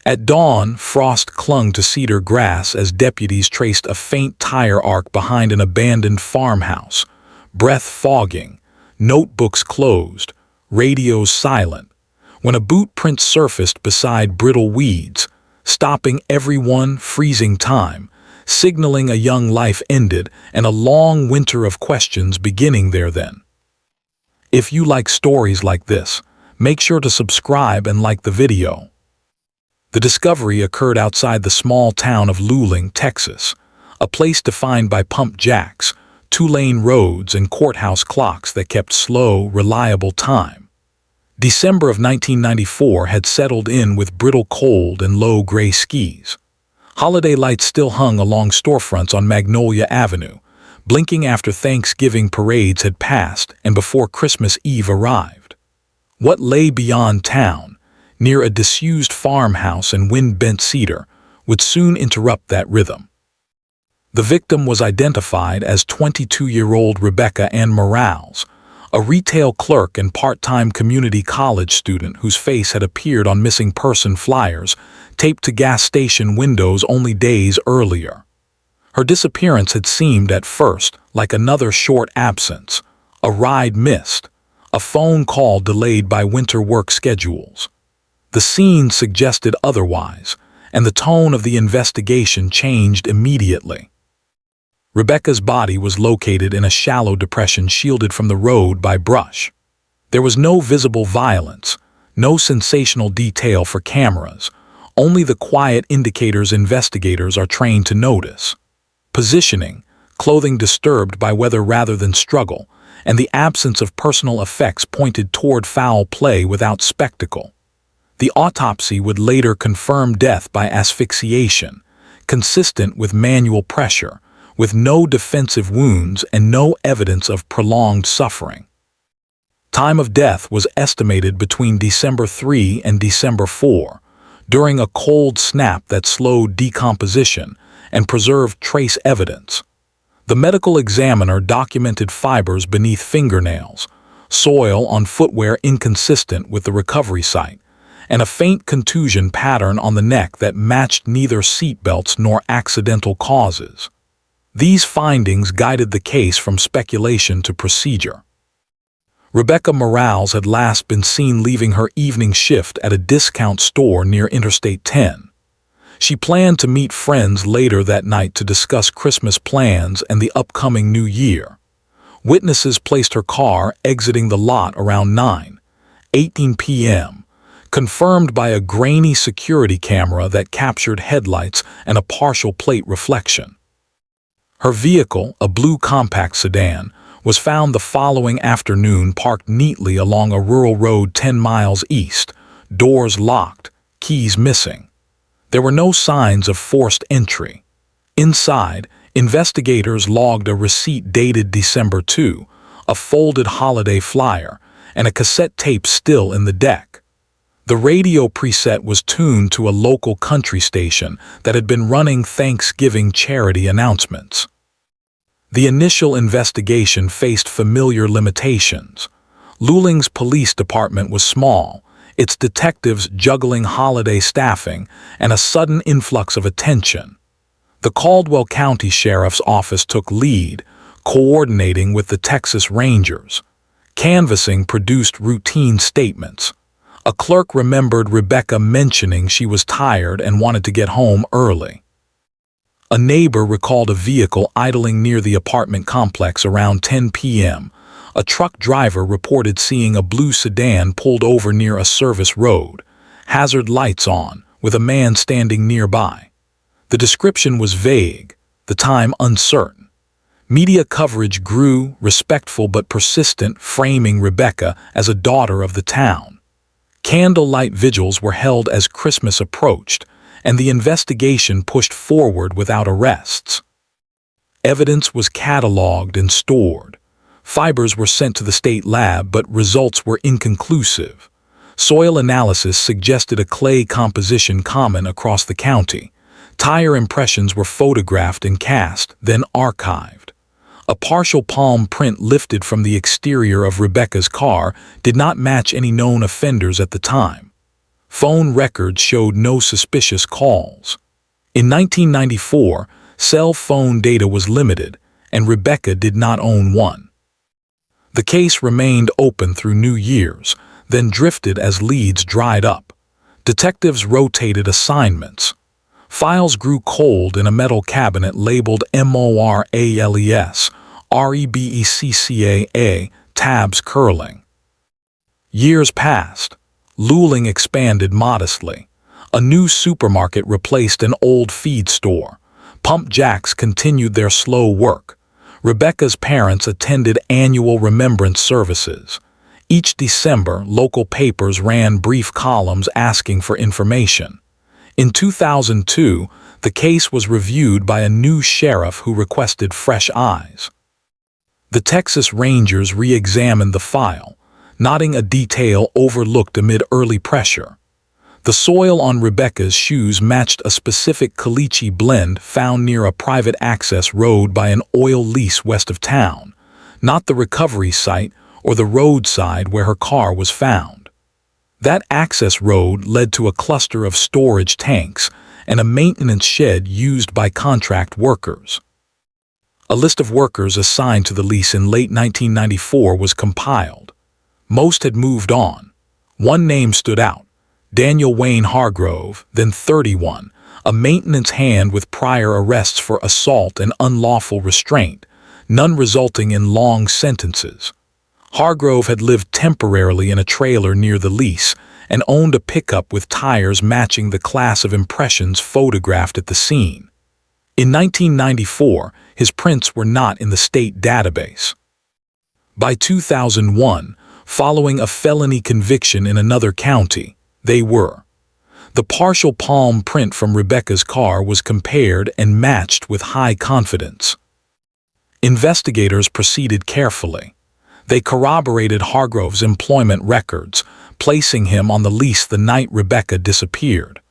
At dawn, frost clung to cedar grass as deputies traced a faint tire arc behind an abandoned farmhouse, breath fogging, notebooks closed, radios silent, when a boot print surfaced beside brittle weeds, stopping everyone, freezing time, signaling a young life ended and a long winter of questions beginning there then. If you like stories like this, make sure to subscribe and like the video. The discovery occurred outside the small town of Luling, Texas, a place defined by pump jacks, two-lane roads, and courthouse clocks that kept slow, reliable time. December of 1994 had settled in with brittle cold and low gray skies. Holiday lights still hung along storefronts on Magnolia Avenue, blinking after Thanksgiving parades had passed and before Christmas Eve arrived. What lay beyond town, near a disused farmhouse and wind-bent cedar, would soon interrupt that rhythm. The victim was identified as 22-year-old Rebecca Ann Morales, a retail clerk and part-time community college student whose face had appeared on missing person flyers taped to gas station windows only days earlier. Her disappearance had seemed at first like another short absence, a ride missed, a phone call delayed by winter work schedules. The scene suggested otherwise, and the tone of the investigation changed immediately. Rebecca's body was located in a shallow depression shielded from the road by brush. There was no visible violence, no sensational detail for cameras, only the quiet indicators investigators are trained to notice. Positioning, clothing disturbed by weather rather than struggle, and the absence of personal effects pointed toward foul play without spectacle. The autopsy would later confirm death by asphyxiation, consistent with manual pressure, with no defensive wounds and no evidence of prolonged suffering. Time of death was estimated between December 3 and December 4, during a cold snap that slowed decomposition and preserved trace evidence. The medical examiner documented fibers beneath fingernails, soil on footwear inconsistent with the recovery site, and a faint contusion pattern on the neck that matched neither seatbelts nor accidental causes. These findings guided the case from speculation to procedure. Rebecca Morales had last been seen leaving her evening shift at a discount store near Interstate 10. She planned to meet friends later that night to discuss Christmas plans and the upcoming New Year. Witnesses placed her car exiting the lot around 9:18 p.m., confirmed by a grainy security camera that captured headlights and a partial plate reflection. Her vehicle, a blue compact sedan, was found the following afternoon parked neatly along a rural road 10 miles east, doors locked, keys missing. There were no signs of forced entry. Inside, investigators logged a receipt dated December 2, a folded holiday flyer, and a cassette tape still in the deck. The radio preset was tuned to a local country station that had been running Thanksgiving charity announcements. The initial investigation faced familiar limitations. Luling's police department was small, its detectives juggling holiday staffing and a sudden influx of attention. The Caldwell County Sheriff's Office took lead, coordinating with the Texas Rangers. Canvassing produced routine statements. A clerk remembered Rebecca mentioning she was tired and wanted to get home early. A neighbor recalled a vehicle idling near the apartment complex around 10 p.m. A truck driver reported seeing a blue sedan pulled over near a service road, hazard lights on, with a man standing nearby. The description was vague, the time uncertain. Media coverage grew, respectful but persistent, framing Rebecca as a daughter of the town. Candlelight vigils were held as Christmas approached, and the investigation pushed forward without arrests. Evidence was cataloged and stored. Fibers were sent to the state lab, but results were inconclusive. Soil analysis suggested a clay composition common across the county. Tire impressions were photographed and cast, then archived. A partial palm print lifted from the exterior of Rebecca's car did not match any known offenders at the time. Phone records showed no suspicious calls. In 1994, cell phone data was limited, and Rebecca did not own one. The case remained open through New Year's, then drifted as leads dried up. Detectives rotated assignments. Files grew cold in a metal cabinet labeled MORALES, REBECCAA, tabs curling. Years passed. Luling expanded modestly. A new supermarket replaced an old feed store. Pump jacks continued their slow work. Rebecca's parents attended annual remembrance services. Each December, local papers ran brief columns asking for information. In 2002, the case was reviewed by a new sheriff who requested fresh eyes. The Texas Rangers re-examined the file, noting a detail overlooked amid early pressure. The soil on Rebecca's shoes matched a specific caliche blend found near a private access road by an oil lease west of town, not the recovery site or the roadside where her car was found. That access road led to a cluster of storage tanks and a maintenance shed used by contract workers. A list of workers assigned to the lease in late 1994 was compiled. Most had moved on. One name stood out: Daniel Wayne Hargrove, then 31, a maintenance hand with prior arrests for assault and unlawful restraint, none resulting in long sentences. Hargrove had lived temporarily in a trailer near the lease and owned a pickup with tires matching the class of impressions photographed at the scene. In 1994, his prints were not in the state database. By 2001, following a felony conviction in another county, they were. The partial palm print from Rebecca's car was compared and matched with high confidence. Investigators proceeded carefully. They corroborated Hargrove's employment records, placing him on the lease the night Rebecca disappeared.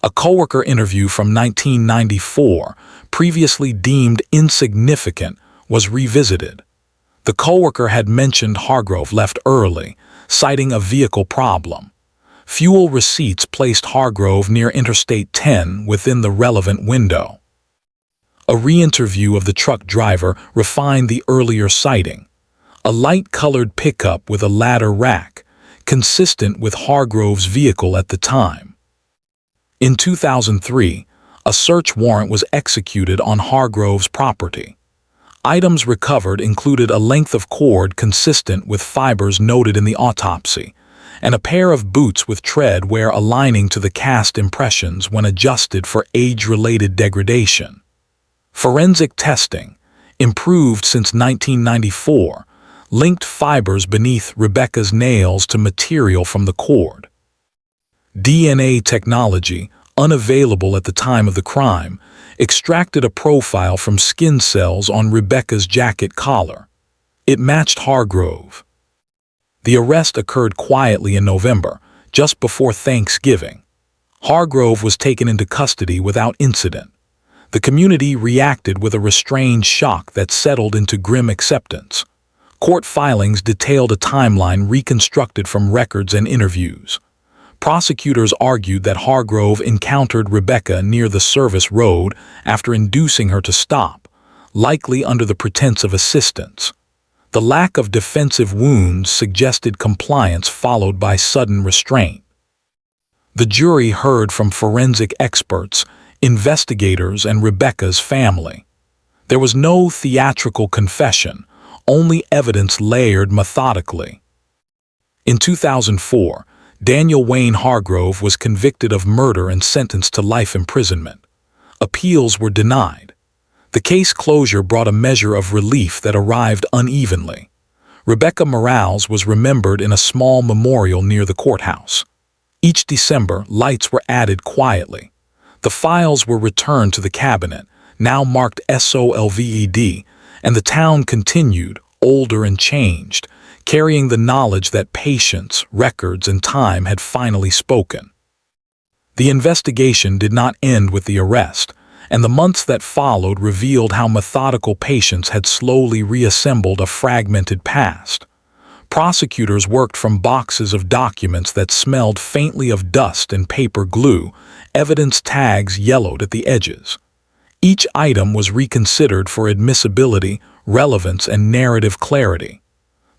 A coworker interview from 1994, previously deemed insignificant, was revisited. The coworker had mentioned Hargrove left early, citing a vehicle problem. Fuel receipts placed Hargrove near Interstate 10 within the relevant window. A re-interview of the truck driver refined the earlier sighting. A light-colored pickup with a ladder rack, consistent with Hargrove's vehicle at the time. In 2003, a search warrant was executed on Hargrove's property. Items recovered included a length of cord consistent with fibers noted in the autopsy, and a pair of boots with tread wear aligning to the cast impressions when adjusted for age-related degradation. Forensic testing, improved since 1994, linked fibers beneath Rebecca's nails to material from the cord. DNA technology, unavailable at the time of the crime, extracted a profile from skin cells on Rebecca's jacket collar. It matched Hargrove. The arrest occurred quietly in November, just before Thanksgiving. Hargrove was taken into custody without incident. The community reacted with a restrained shock that settled into grim acceptance. Court filings detailed a timeline reconstructed from records and interviews. Prosecutors argued that Hargrove encountered Rebecca near the service road after inducing her to stop, likely under the pretense of assistance. The lack of defensive wounds suggested compliance followed by sudden restraint. The jury heard from forensic experts, investigators, and Rebecca's family. There was no theatrical confession, only evidence layered methodically. In 2004, Daniel Wayne Hargrove was convicted of murder and sentenced to life imprisonment. Appeals were denied. The case closure brought a measure of relief that arrived unevenly. Rebecca Morales was remembered in a small memorial near the courthouse. Each December, lights were added quietly. The files were returned to the cabinet, now marked SOLVED, and the town continued, older and changed, carrying the knowledge that patience, records, and time had finally spoken. The investigation did not end with the arrest, and the months that followed revealed how methodical patience had slowly reassembled a fragmented past. Prosecutors worked from boxes of documents that smelled faintly of dust and paper glue, evidence tags yellowed at the edges. Each item was reconsidered for admissibility, relevance, and narrative clarity.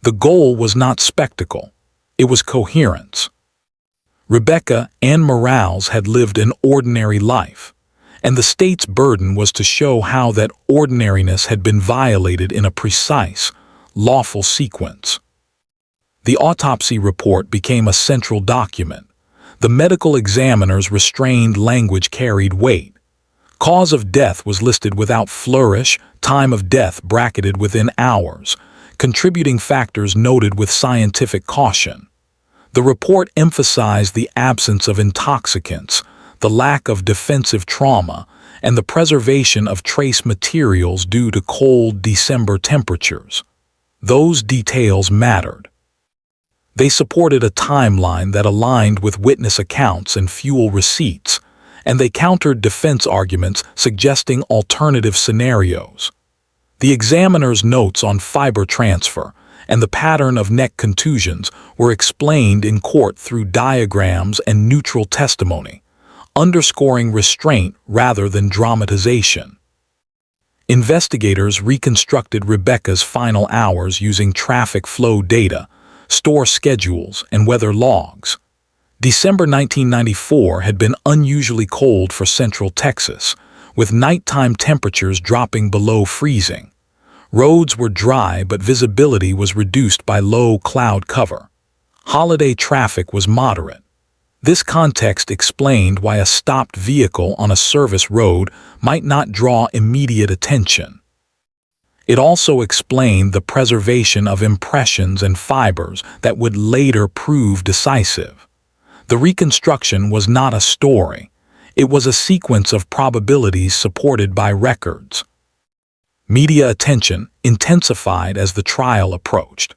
The goal was not spectacle. It was coherence. Rebecca Ann Morales had lived an ordinary life, and the state's burden was to show how that ordinariness had been violated in a precise, lawful sequence. The autopsy report became a central document. The medical examiner's restrained language carried weight. Cause of death was listed without flourish, time of death bracketed within hours, contributing factors noted with scientific caution. The report emphasized the absence of intoxicants, the lack of defensive trauma, and the preservation of trace materials due to cold December temperatures. Those details mattered. They supported a timeline that aligned with witness accounts and fuel receipts, and they countered defense arguments suggesting alternative scenarios. The examiner's notes on fiber transfer and the pattern of neck contusions were explained in court through diagrams and neutral testimony, underscoring restraint rather than dramatization. Investigators reconstructed Rebecca's final hours using traffic flow data, store schedules, and weather logs. December 1994 had been unusually cold for central Texas, with nighttime temperatures dropping below freezing. Roads were dry, but visibility was reduced by low cloud cover. Holiday traffic was moderate. This context explained why a stopped vehicle on a service road might not draw immediate attention. It also explained the preservation of impressions and fibers that would later prove decisive. The reconstruction was not a story. It was a sequence of probabilities supported by records. Media attention intensified as the trial approached.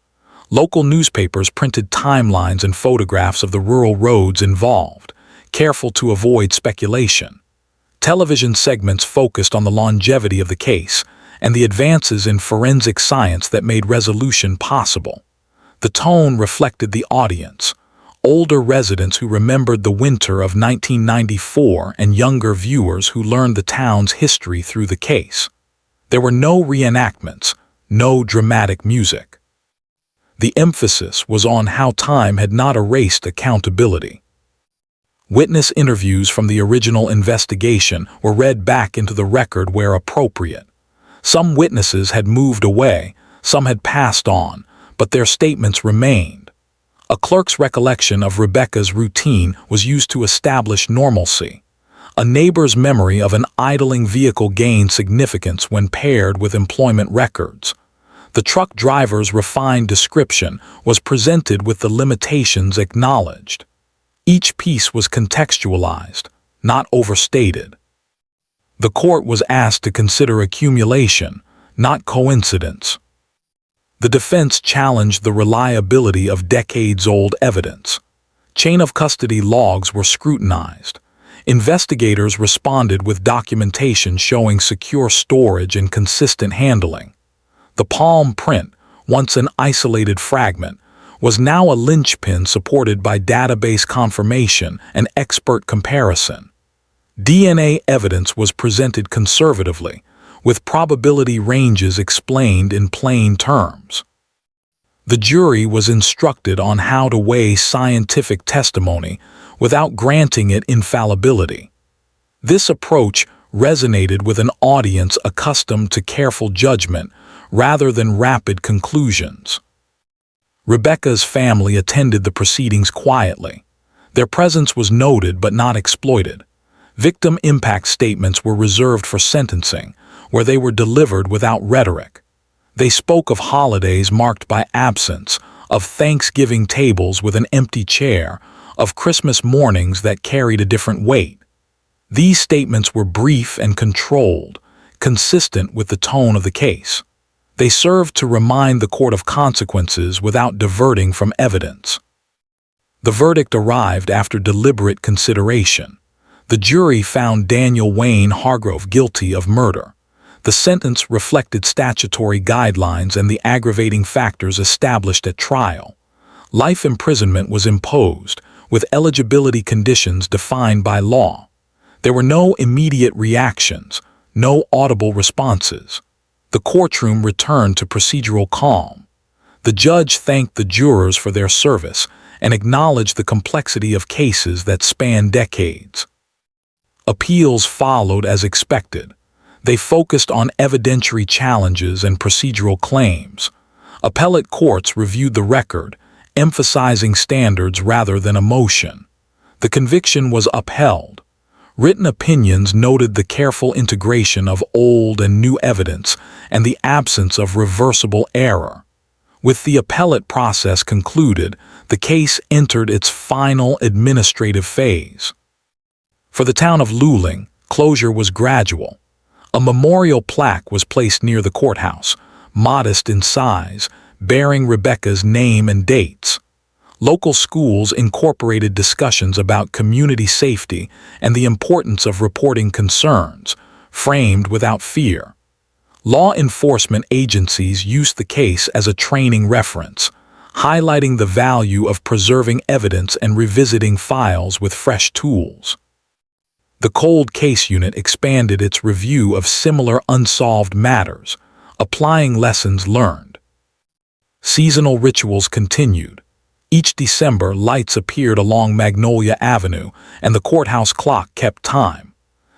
Local newspapers printed timelines and photographs of the rural roads involved, careful to avoid speculation. Television segments focused on the longevity of the case and the advances in forensic science that made resolution possible. The tone reflected the audience, older residents who remembered the winter of 1994 and younger viewers who learned the town's history through the case. There were no reenactments, no dramatic music. The emphasis was on how time had not erased accountability. Witness interviews from the original investigation were read back into the record where appropriate. Some witnesses had moved away, some had passed on, but their statements remained. A clerk's recollection of Rebecca's routine was used to establish normalcy. A neighbor's memory of an idling vehicle gained significance when paired with employment records. The truck driver's refined description was presented with the limitations acknowledged. Each piece was contextualized, not overstated. The court was asked to consider accumulation, not coincidence. The defense challenged the reliability of decades-old evidence. Chain of custody logs were scrutinized. Investigators responded with documentation showing secure storage and consistent handling. The palm print, once an isolated fragment, was now a linchpin supported by database confirmation and expert comparison. DNA evidence was presented conservatively, with probability ranges explained in plain terms. The jury was instructed on how to weigh scientific testimony without granting it infallibility. This approach resonated with an audience accustomed to careful judgment rather than rapid conclusions. Rebecca's family attended the proceedings quietly. Their presence was noted but not exploited. Victim impact statements were reserved for sentencing, where they were delivered without rhetoric. They spoke of holidays marked by absence, of Thanksgiving tables with an empty chair, of Christmas mornings that carried a different weight. These statements were brief and controlled, consistent with the tone of the case. They served to remind the court of consequences without diverting from evidence. The verdict arrived after deliberate consideration. The jury found Daniel Wayne Hargrove guilty of murder. The sentence reflected statutory guidelines and the aggravating factors established at trial. Life imprisonment was imposed, with eligibility conditions defined by law. There were no immediate reactions, no audible responses. The courtroom returned to procedural calm. The judge thanked the jurors for their service and acknowledged the complexity of cases that span decades. Appeals followed as expected. They focused on evidentiary challenges and procedural claims. Appellate courts reviewed the record, emphasizing standards rather than emotion. The conviction was upheld. Written opinions noted the careful integration of old and new evidence and the absence of reversible error. With the appellate process concluded, the case entered its final administrative phase. For the town of Luling, closure was gradual. A memorial plaque was placed near the courthouse, modest in size, bearing Rebecca's name and dates. Local schools incorporated discussions about community safety and the importance of reporting concerns, framed without fear. Law enforcement agencies used the case as a training reference, highlighting the value of preserving evidence and revisiting files with fresh tools. The Cold Case Unit expanded its review of similar unsolved matters, applying lessons learned. Seasonal rituals continued. Each December, lights appeared along Magnolia Avenue, and the courthouse clock kept time.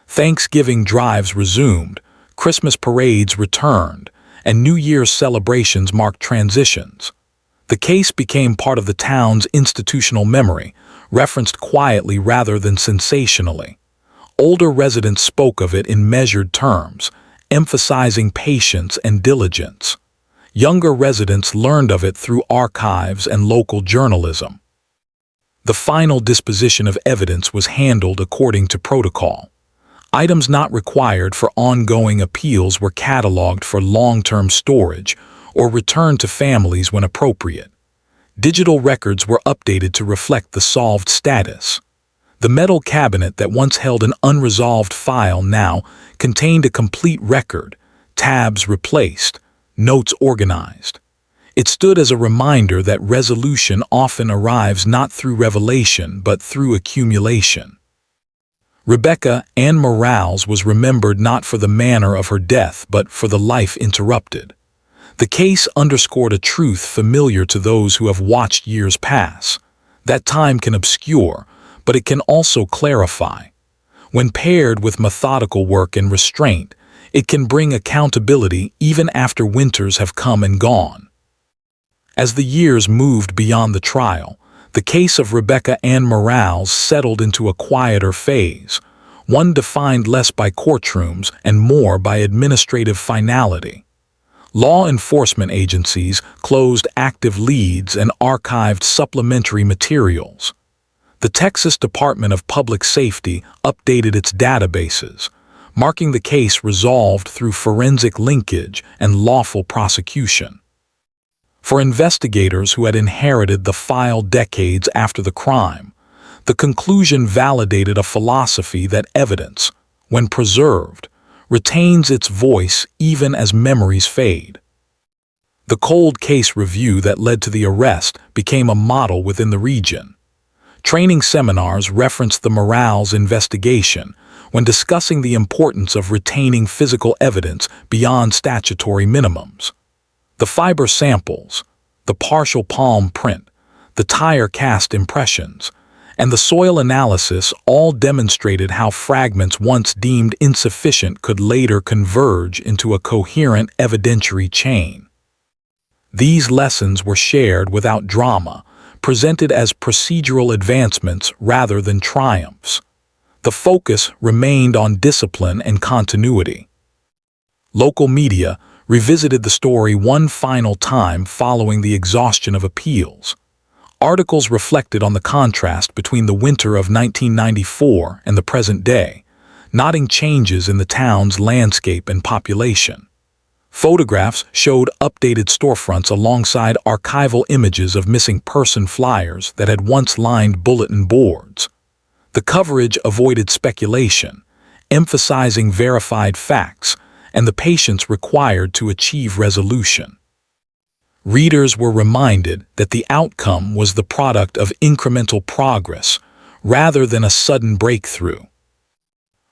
Thanksgiving drives resumed, Christmas parades returned, and New Year's celebrations marked transitions. The case became part of the town's institutional memory, referenced quietly rather than sensationally. Older residents spoke of it in measured terms, emphasizing patience and diligence. Younger residents learned of it through archives and local journalism. The final disposition of evidence was handled according to protocol. Items not required for ongoing appeals were cataloged for long-term storage or returned to families when appropriate. Digital records were updated to reflect the solved status. The metal cabinet that once held an unresolved file now contained a complete record, tabs replaced, notes organized. It stood as a reminder that resolution often arrives not through revelation but through accumulation. Rebecca Ann Morales was remembered not for the manner of her death but for the life interrupted. The case underscored a truth familiar to those who have watched years pass. That time can obscure, but it can also clarify. When paired with methodical work and restraint, it can bring accountability even after winters have come and gone. As the years moved beyond the trial, the case of Rebecca Ann Morales settled into a quieter phase, one defined less by courtrooms and more by administrative finality. Law enforcement agencies closed active leads and archived supplementary materials. The Texas Department of Public Safety updated its databases, marking the case resolved through forensic linkage and lawful prosecution. For investigators who had inherited the file decades after the crime, the conclusion validated a philosophy that evidence, when preserved, retains its voice even as memories fade. The cold case review that led to the arrest became a model within the region. Training seminars referenced the Morales investigation when discussing the importance of retaining physical evidence beyond statutory minimums. The fiber samples, the partial palm print, the tire cast impressions, and the soil analysis all demonstrated how fragments once deemed insufficient could later converge into a coherent evidentiary chain. These lessons were shared without drama, presented as procedural advancements rather than triumphs. The focus remained on discipline and continuity. Local media revisited the story one final time following the exhaustion of appeals. Articles reflected on the contrast between the winter of 1994 and the present day, noting changes in the town's landscape and population. Photographs showed updated storefronts alongside archival images of missing person flyers that had once lined bulletin boards. The coverage avoided speculation, emphasizing verified facts and the patience required to achieve resolution. Readers were reminded that the outcome was the product of incremental progress rather than a sudden breakthrough.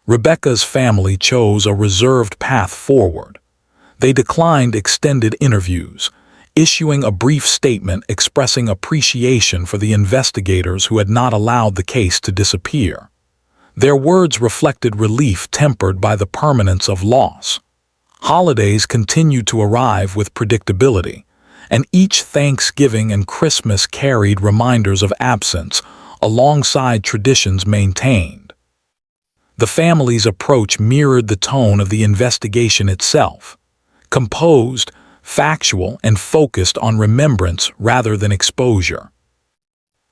Rebecca's family chose a reserved path forward. They declined extended interviews, issuing a brief statement expressing appreciation for the investigators who had not allowed the case to disappear. Their words reflected relief tempered by the permanence of loss. Holidays continued to arrive with predictability, and each Thanksgiving and Christmas carried reminders of absence alongside traditions maintained. The family's approach mirrored the tone of the investigation itself, composed, factual, and focused on remembrance rather than exposure.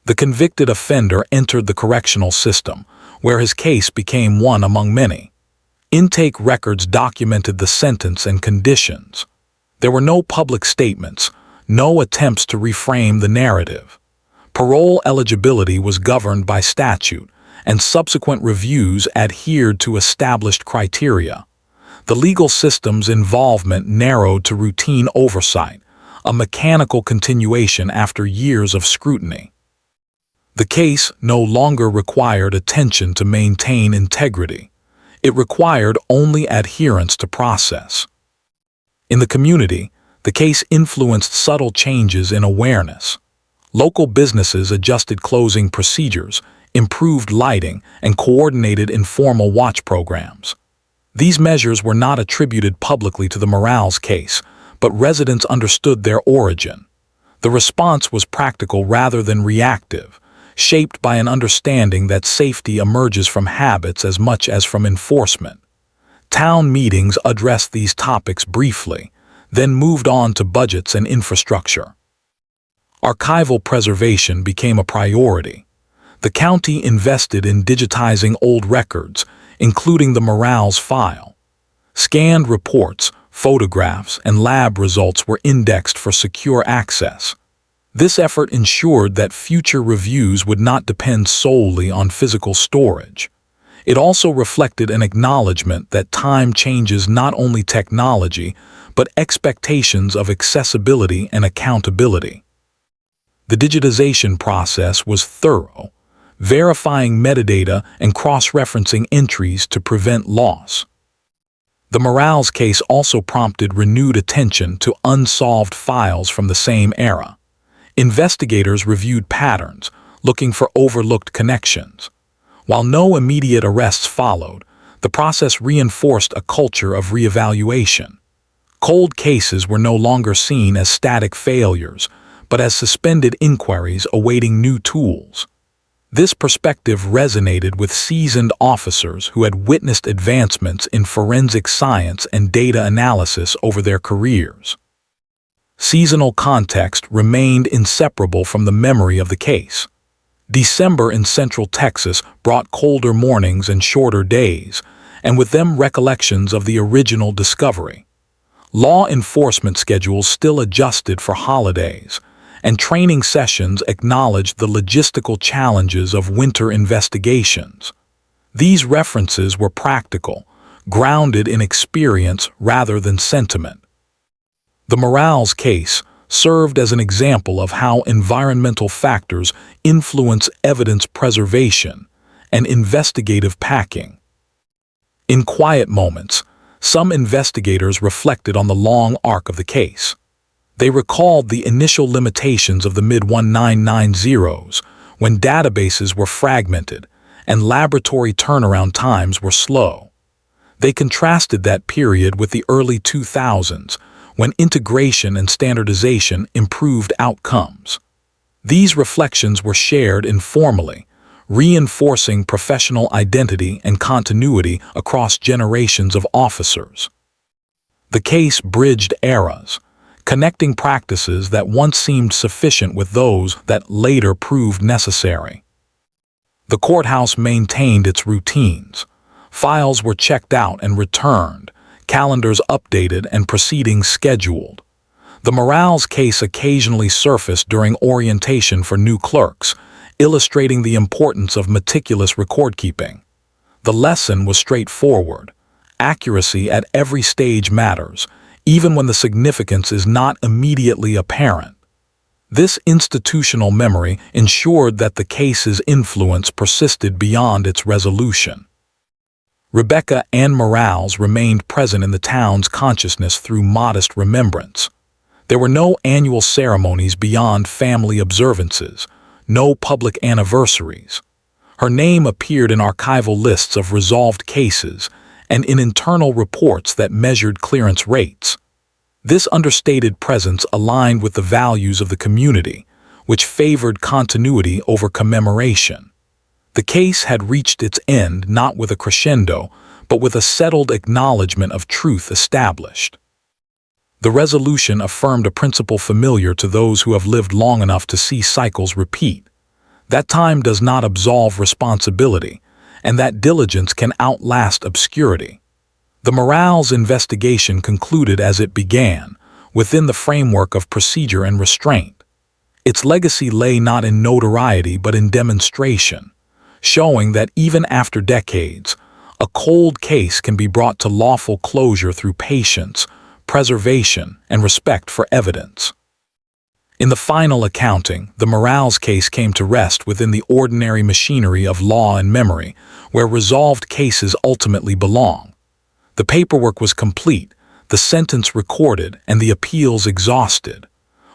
The convicted offender entered the correctional system, where his case became one among many. Intake records documented the sentence and conditions. There were no public statements, no attempts to reframe the narrative. Parole eligibility was governed by statute, and subsequent reviews adhered to established criteria. The legal system's involvement narrowed to routine oversight, a mechanical continuation after years of scrutiny. The case no longer required attention to maintain integrity. It required only adherence to process. In the community, the case influenced subtle changes in awareness. Local businesses adjusted closing procedures, improved lighting, and coordinated informal watch programs. These measures were not attributed publicly to the Morales case, but residents understood their origin. The response was practical rather than reactive, shaped by an understanding that safety emerges from habits as much as from enforcement. Town meetings addressed these topics briefly, then moved on to budgets and infrastructure. Archival preservation became a priority. The county invested in digitizing old records, including the Morales file. Scanned reports, photographs, and lab results were indexed for secure access. This effort ensured that future reviews would not depend solely on physical storage. It also reflected an acknowledgement that time changes not only technology, but expectations of accessibility and accountability. The digitization process was thorough, verifying metadata and cross-referencing entries to prevent loss. The Morales case also prompted renewed attention to unsolved files from the same era. Investigators reviewed patterns, looking for overlooked connections. While no immediate arrests followed, the process reinforced a culture of reevaluation. Cold cases were no longer seen as static failures, but as suspended inquiries awaiting new tools. This perspective resonated with seasoned officers who had witnessed advancements in forensic science and data analysis over their careers. Seasonal context remained inseparable from the memory of the case. December in Central Texas brought colder mornings and shorter days, and with them recollections of the original discovery. Law enforcement schedules still adjusted for holidays, and training sessions acknowledged the logistical challenges of winter investigations. These references were practical, grounded in experience rather than sentiment. The Morales case served as an example of how environmental factors influence evidence preservation and investigative packing. In quiet moments, some investigators reflected on the long arc of the case. They recalled the initial limitations of the mid-1990s, when databases were fragmented and laboratory turnaround times were slow. They contrasted that period with the early 2000s, when integration and standardization improved outcomes. These reflections were shared informally, reinforcing professional identity and continuity across generations of officers. The case bridged eras, connecting practices that once seemed sufficient with those that later proved necessary. The courthouse maintained its routines. Files were checked out and returned, calendars updated, and proceedings scheduled. The Morales case occasionally surfaced during orientation for new clerks, illustrating the importance of meticulous record-keeping. The lesson was straightforward. Accuracy at every stage matters, even when the significance is not immediately apparent. This institutional memory ensured that the case's influence persisted beyond its resolution. Rebecca Ann Morales remained present in the town's consciousness through modest remembrance. There were no annual ceremonies beyond family observances, no public anniversaries. Her name appeared in archival lists of resolved cases and in internal reports that measured clearance rates. This understated presence aligned with the values of the community, which favored continuity over commemoration. The case had reached its end not with a crescendo, but with a settled acknowledgement of truth established. The resolution affirmed a principle familiar to those who have lived long enough to see cycles repeat. That time does not absolve responsibility, and that diligence can outlast obscurity. The Morales investigation concluded as it began, within the framework of procedure and restraint. Its legacy lay not in notoriety but in demonstration, showing that even after decades, a cold case can be brought to lawful closure through patience, preservation, and respect for evidence. In the final accounting, the Morales case came to rest within the ordinary machinery of law and memory, where resolved cases ultimately belong. The paperwork was complete, the sentence recorded, and the appeals exhausted.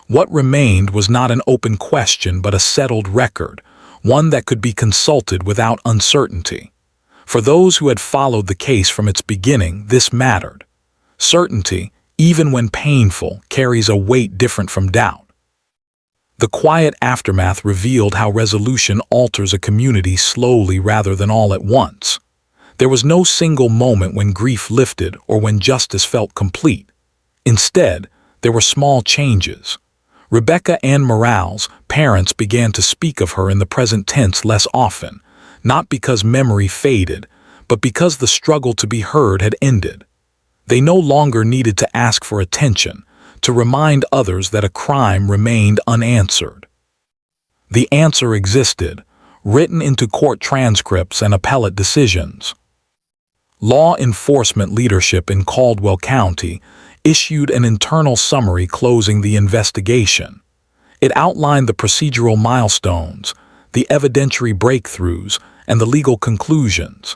What remained was not an open question but a settled record, one that could be consulted without uncertainty. For those who had followed the case from its beginning, this mattered. Certainty, even when painful, carries a weight different from doubt. The quiet aftermath revealed how resolution alters a community slowly rather than all at once. There was no single moment when grief lifted or when justice felt complete. Instead, there were small changes. Rebecca Ann Morales' parents began to speak of her in the present tense less often, not because memory faded, but because the struggle to be heard had ended. They no longer needed to ask for attention, to remind others that a crime remained unanswered. The answer existed, written into court transcripts and appellate decisions. Law enforcement leadership in Caldwell County issued an internal summary closing the investigation. It outlined the procedural milestones, the evidentiary breakthroughs, and the legal conclusions.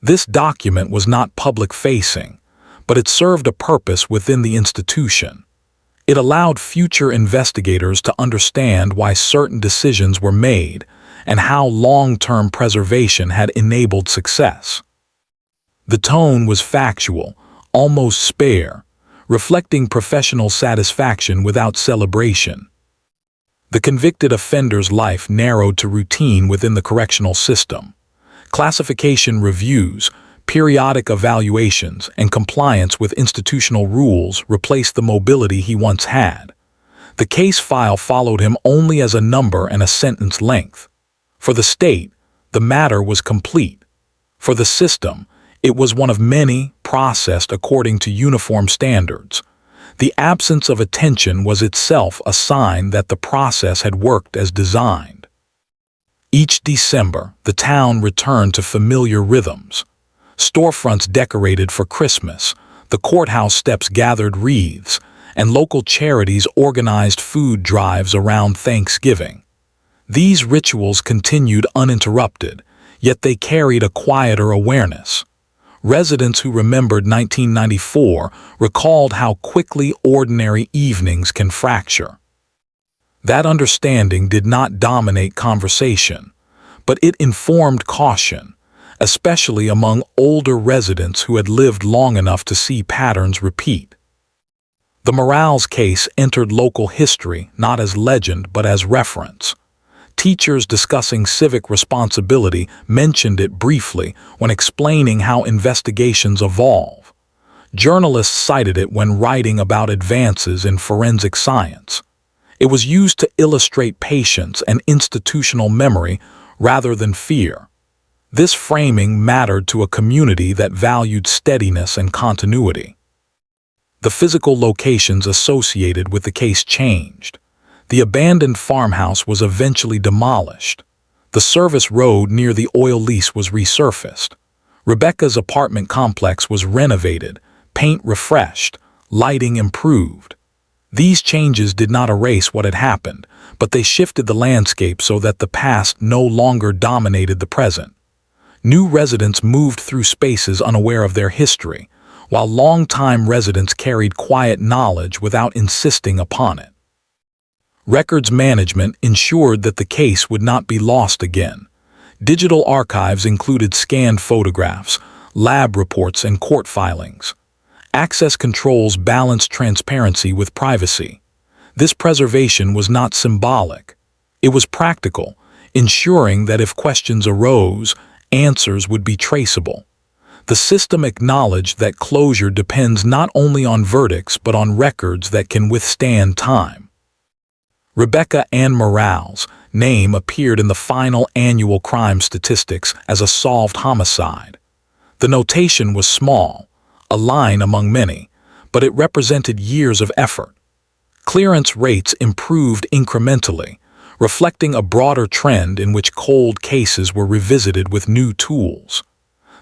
This document was not public-facing, but it served a purpose within the institution. It allowed future investigators to understand why certain decisions were made and how long-term preservation had enabled success. The tone was factual, almost spare, reflecting professional satisfaction without celebration. The convicted offender's life narrowed to routine within the correctional system. Classification reviews, periodic evaluations, and compliance with institutional rules replaced the mobility he once had. The case file followed him only as a number and a sentence length. For the state, the matter was complete. For the system, it was one of many processed according to uniform standards. The absence of attention was itself a sign that the process had worked as designed. Each December, the town returned to familiar rhythms. Storefronts decorated for Christmas, the courthouse steps gathered wreaths, and local charities organized food drives around Thanksgiving. These rituals continued uninterrupted, yet they carried a quieter awareness. Residents who remembered 1994 recalled how quickly ordinary evenings can fracture. That understanding did not dominate conversation, but it informed caution, especially among older residents who had lived long enough to see patterns repeat. The Morales case entered local history not as legend but as reference. Teachers discussing civic responsibility mentioned it briefly when explaining how investigations evolve. Journalists cited it when writing about advances in forensic science. It was used to illustrate patience and institutional memory rather than fear. This framing mattered to a community that valued steadiness and continuity. The physical locations associated with the case changed. The abandoned farmhouse was eventually demolished. The service road near the oil lease was resurfaced. Rebecca's apartment complex was renovated, paint refreshed, lighting improved. These changes did not erase what had happened, but they shifted the landscape so that the past no longer dominated the present. New residents moved through spaces unaware of their history, while long-time residents carried quiet knowledge without insisting upon it. Records management ensured that the case would not be lost again. Digital archives included scanned photographs, lab reports, and court filings. Access controls balanced transparency with privacy. This preservation was not symbolic. It was practical, ensuring that if questions arose, answers would be traceable. The system acknowledged that closure depends not only on verdicts but on records that can withstand time. Rebecca Ann Morale's name appeared in the final annual crime statistics as a solved homicide. The notation was small, a line among many, but it represented years of effort. Clearance rates improved incrementally, reflecting a broader trend in which cold cases were revisited with new tools.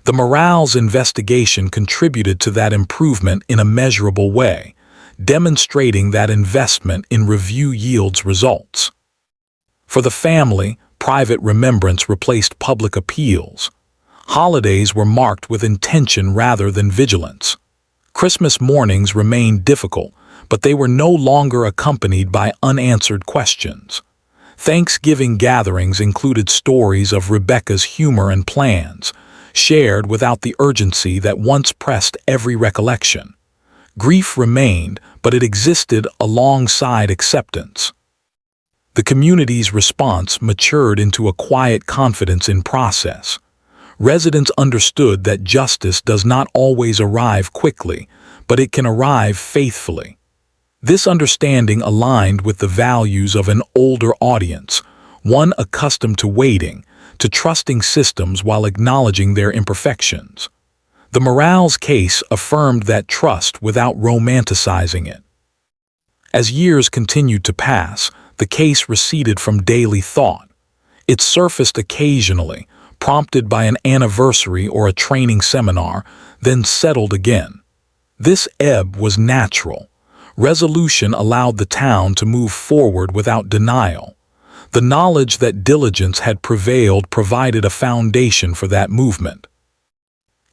The Morale's investigation contributed to that improvement in a measurable way, demonstrating that investment in review yields results. For the family, private remembrance replaced public appeals. Holidays were marked with intention rather than vigilance. Christmas mornings remained difficult, but they were no longer accompanied by unanswered questions. Thanksgiving gatherings included stories of Rebecca's humor and plans, shared without the urgency that once pressed every recollection. Grief remained, but it existed alongside acceptance. The community's response matured into a quiet confidence in process. Residents understood that justice does not always arrive quickly, but it can arrive faithfully. This understanding aligned with the values of an older audience, one accustomed to waiting, to trusting systems while acknowledging their imperfections. The Morale's case affirmed that trust without romanticizing it. As years continued to pass, the case receded from daily thought. It surfaced occasionally, prompted by an anniversary or a training seminar, then settled again. This ebb was natural. Resolution allowed the town to move forward without denial. The knowledge that diligence had prevailed provided a foundation for that movement.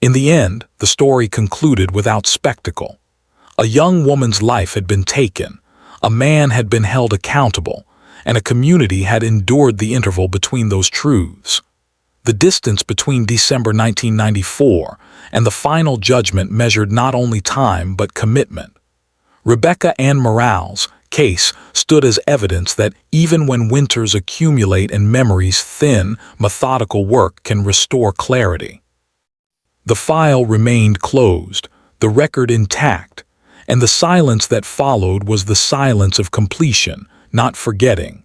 In the end, the story concluded without spectacle. A young woman's life had been taken, a man had been held accountable, and a community had endured the interval between those truths. The distance between December 1994 and the final judgment measured not only time but commitment. Rebecca Ann Morale's case stood as evidence that even when winters accumulate and memories thin, methodical work can restore clarity. The file remained closed, the record intact, and the silence that followed was the silence of completion, not forgetting.